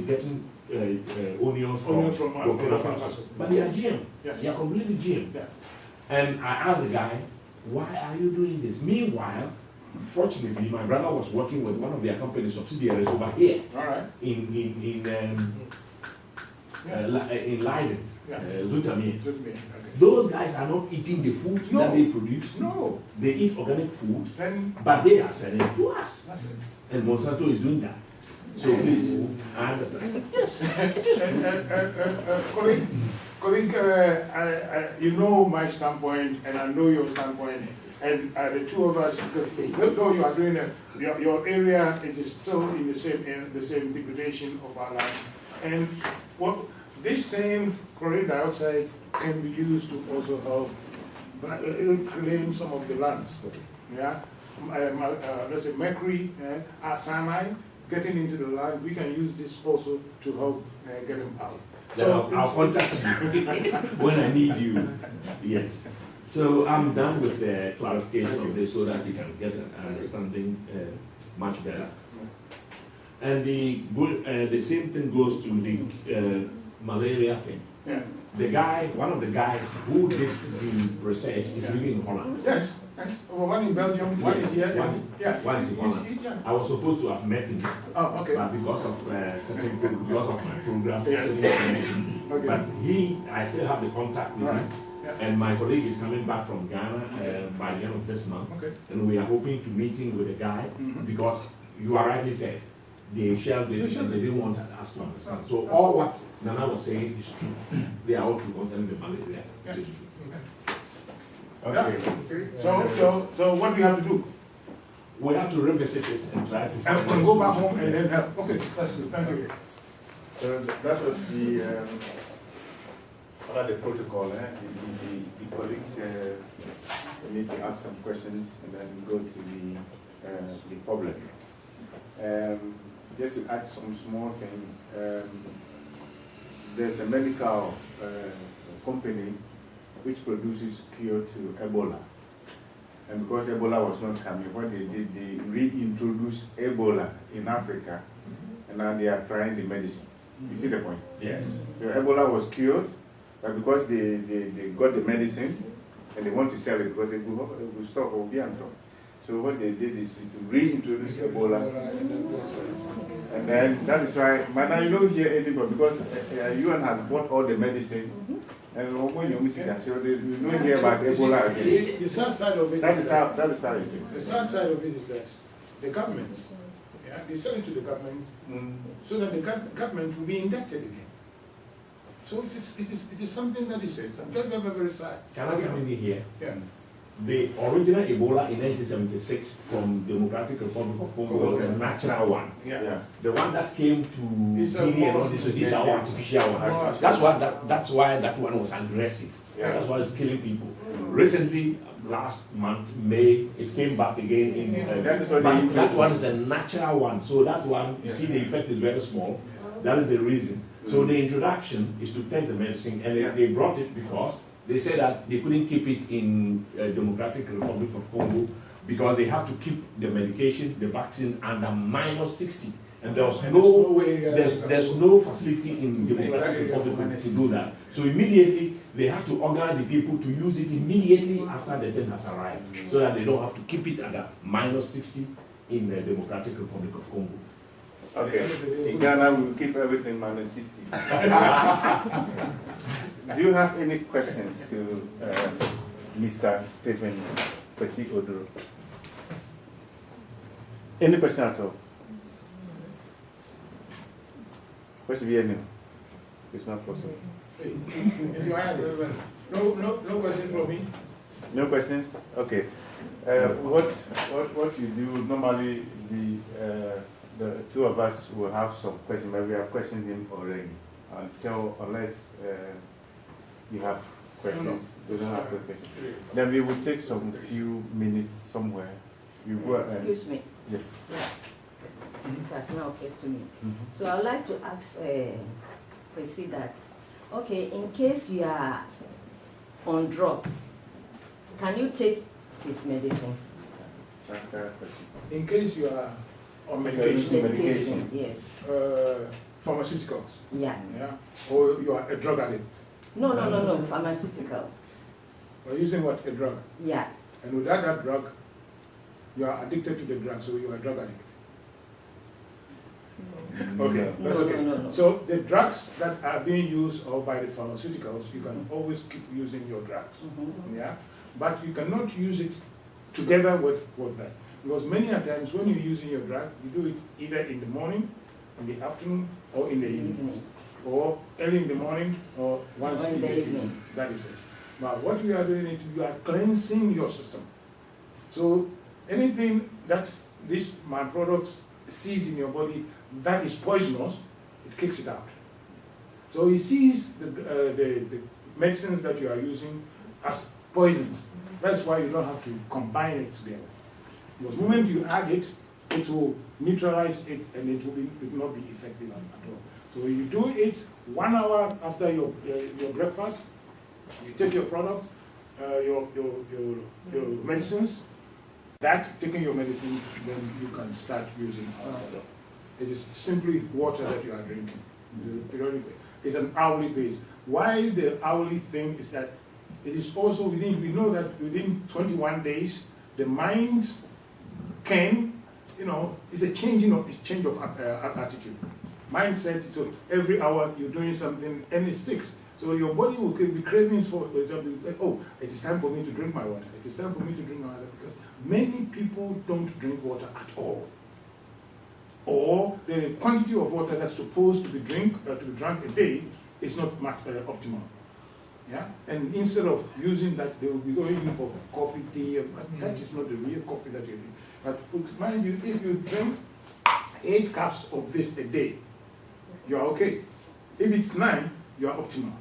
getting onions from Burkina Faso. But they are GM. Yes. They are completely GM. Yeah. And I asked the guy, why are you doing this? Meanwhile, fortunately, my brother was working with one of their company's subsidiaries over here All right. in Leiden, Yeah. Zoetermeer. Okay. Those guys are not eating the food that they produce. No. They eat organic food, Then but they are selling it to us. that's it. And Monsanto is doing that. So please, I understand. Yes, it is true. Colleague, you know my standpoint, and I know your standpoint, and the two of us, because though you are doing your area, it is still in the same degradation of our lives. And what this same chlorine dioxide can be used to also help reclaim some of the lands. Yeah, let's say mercury, cyanide, getting into the land. We can use this also to help get them out. Then I'll contact you when I need you. Yes. So I'm done with the clarification of this so that you can get an understanding much better. And the same thing goes to the malaria thing. Yeah. The guy, one of the guys who did the research is living in Holland. Yes. Well, one in Belgium, one is here. One is in Holland. Yeah. I was supposed to have met him, Oh, okay. but because of because of my program, Okay. but I still have the contact with Right. him. Yeah. And my colleague is coming back from Ghana by the end of this month, Okay. and we are hoping to meeting with the guy because you are rightly said they shelled this and they didn't want us to understand. So all what Nana was saying is true. They are all true concerning the malaria. It is true. Okay. So what do you have to do? We have to revisit it and try to And go back home and then help. Okay, that's good. Thank you. So that was the protocol. The colleagues need to ask some questions and then go to the public. Just to add some small thing, there's a medical company which produces cure to Ebola. And because Ebola was not coming, what they did, they reintroduced Ebola in Africa, and now they are trying the medicine. You see the point? Yes. So Ebola was cured, but because they got the medicine, and they want to sell it because they will stop or be on top. So what they did is to reintroduce Ebola. And then that is why, but now you don't hear anybody because UN has bought all the medicine. And when you're missing that, so you don't hear about Ebola again. The sad side of it That is how it is. The sad side of it is that the governments, they sell it to the government so that the government will be indebted again. So it is something that is very, very, very sad. Can I come in here? Yeah. The original Ebola in 1976 from Democratic Republic of Congo was a natural one. Yeah. The one that came to It's a Guinea and all more- this, so these are artificial ones. More- That's why that one was aggressive. Yeah. That's why it's killing people. Recently, last month, May, it came back again in. That is what But they- that one is a natural one. So that one, you see, the effect is very small. That is the reason. So the introduction is to test the medicine, and they brought it because they said that they couldn't keep it in Democratic Republic of Congo because they have to keep the medication, the vaccine under -60, and there's no facility in Democratic Republic to do that. So immediately they have to organize the people to use it immediately after the thing has arrived, so that they don't have to keep it at -60 in the Democratic Republic of Congo. Okay, in Ghana we will keep everything -60. Do you have any questions to Mr. Stephen Kwesi Oduro? Any question at all? Question VNU? It's not possible. No question from me? No questions? Okay. What you do normally, the two of us will have some questions, but we have questioned him already. Unless you have questions, we don't have questions. Then we will take some few minutes somewhere. We go and, Excuse me. yes. It has now occurred to me. Mhm. So I'd like to ask Kwesi that, okay, in case you are on drug, can you take this medicine? In case you are on Medication. medication, Yes. pharmaceuticals, Yeah. yeah, or you are a drug addict, No, pharmaceuticals. or using what, a drug, Yeah. and without that drug, you are addicted to the drug, so you are a drug addict. Okay, that's No, okay. no. So the drugs that are being used or by the pharmaceuticals, you can always keep using your drugs, Mhm. yeah? But you cannot use it together with that. Because many a times when you're using your drug, you do it either in the morning, in the afternoon, or in the evening. Or early in the morning, or once Or in the evening. That is it. Now, what you are doing is you are cleansing your system. So anything that this my products sees in your body that is poisonous, it kicks it out. So it sees the medicines that you are using as poisons. That's why you don't have to combine it together. Because the moment you add it, it will neutralize it and it will not be effective at all. So you do it 1 hour after your breakfast, you take your product, your medicines, taking your medicine, then you can start using our product. It is simply water that you are drinking. It's an hourly base. Why the hourly thing is that it is also we know that within 21 days, the mind can, it's a change of attitude. Mindset, so every hour you're doing something and it sticks. So your body will be craving for, oh, it is time for me to drink my water. It is time for me to drink my water, because many people don't drink water at all. Or the quantity of water that's supposed to be drunk a day is not optimal. Yeah? And instead of using that, they will be going in for coffee, tea, but that is not the real coffee that you drink. But mind you, if you drink 8 cups of this a day, you are okay. If it's 9, you are optimal.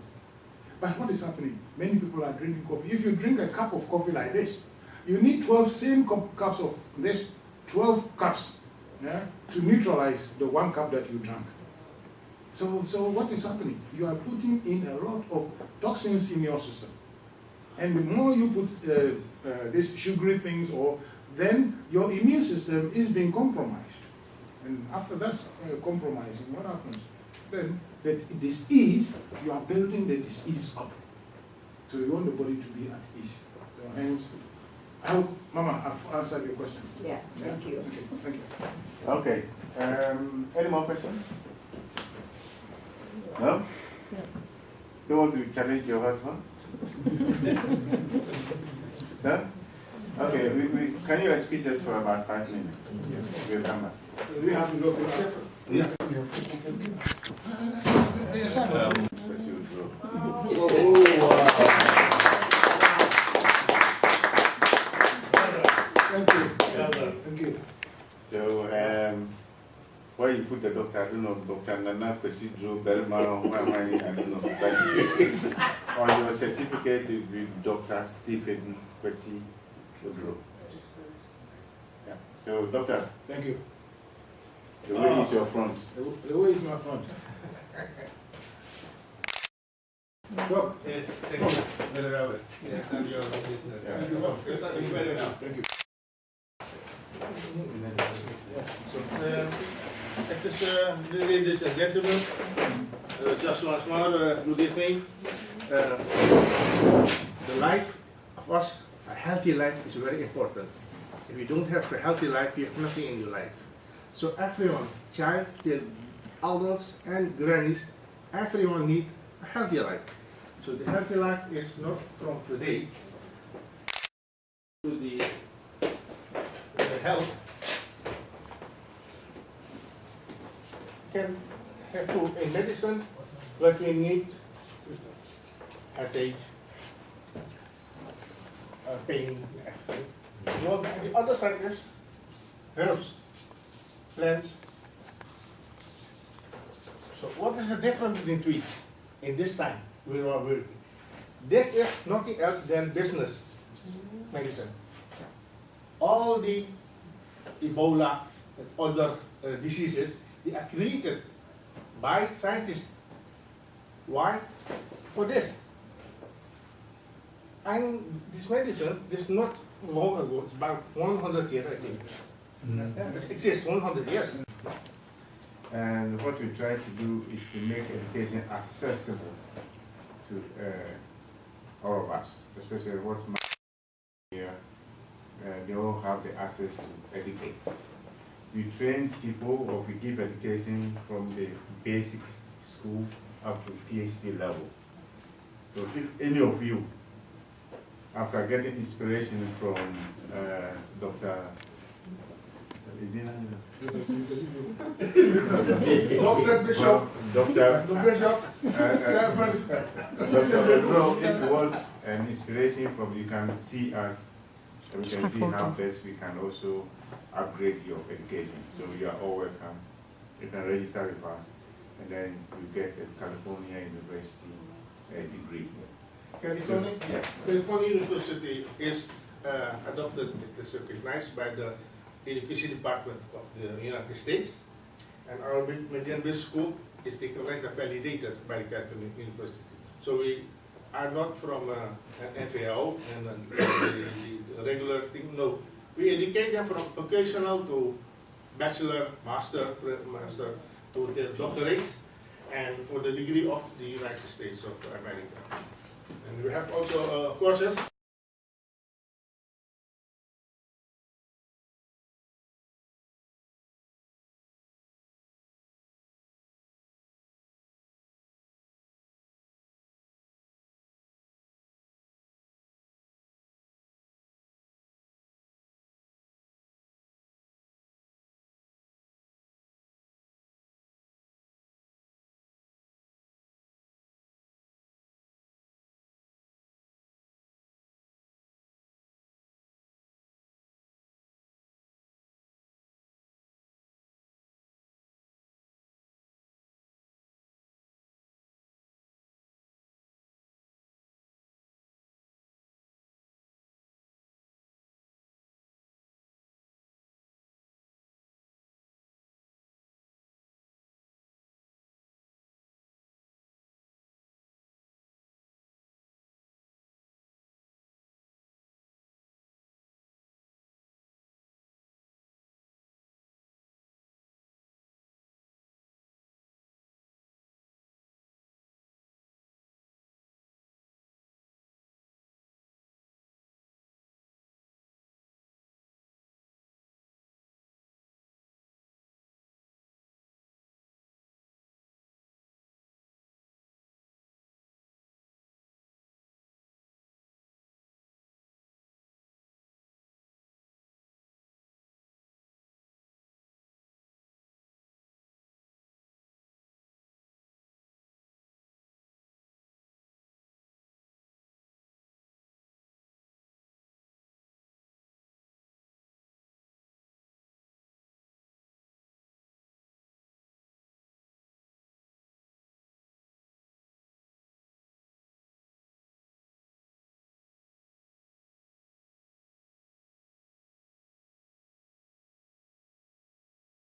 But what is happening? Many people are drinking coffee. If you drink a cup of coffee like this, you need 12 same cups of this, 12 cups, yeah, to neutralize the 1 cup that you drank. So what is happening? You are putting in a lot of toxins in your system. And the more you put these sugary things, then your immune system is being compromised. And after that compromising, what happens? Then the disease, you are building the disease up. So you want the body to be at ease. So hence, I hope, Mama, I've answered your question. Yeah, thank you. Okay, thank you. Okay. Any more questions? No? You want to challenge your husband? No? Okay, can you excuse us for about 5 minutes? We'll come back. We have to go to Pursue growth. Thank you. Thank you. So, where you put the doctor, I don't know, Dr. Nana Pesidro Belma, where am I don't know. But on your certificate, it will be Dr. Stephen Pesidro. Yeah. So, doctor, Thank you. the way is your front. The way is my front. Well, Thank you, Mr. Robert. Yeah, I'm your business. Yeah. thank you. It is, ladies and gentlemen, just once more, good evening. The life of us, a healthy life is very important. If you don't have a healthy life, you have nothing in your life. So everyone, child, till adults and grannies, everyone needs a healthy life. So the healthy life is not from today to the health. Can have to in medicine what we need headache, pain. Well, the other side is herbs, plants. So what is the difference between in this time we are working? This is nothing else than business medicine. All the Ebola and other diseases, they are created by scientists. Why? For this. And this medicine is not long ago, it's about 100 years, I think. It exists 100 years. And what we try to do is to make education accessible to all of us, especially what's here. They all have the access to educate. We train people, or we give education from the basic school up to PhD level. So if any of you, after getting inspiration from Dr. Dr. Bishop, Dr. Bishop, Dr. Pedro, if you want an inspiration from, you can see us, and we can see how best we can also upgrade your education. So you are all welcome. You can register with us, and then you get a California University degree. California University is adopted, it is recognized by the Education Department of the United States, and our Median Business School is recognized and validated by the California University. So we are not from an FAO and the regular thing, no. We educate them from vocational to bachelor, master to their doctorates, and for the degree of the United States of America. And we have also courses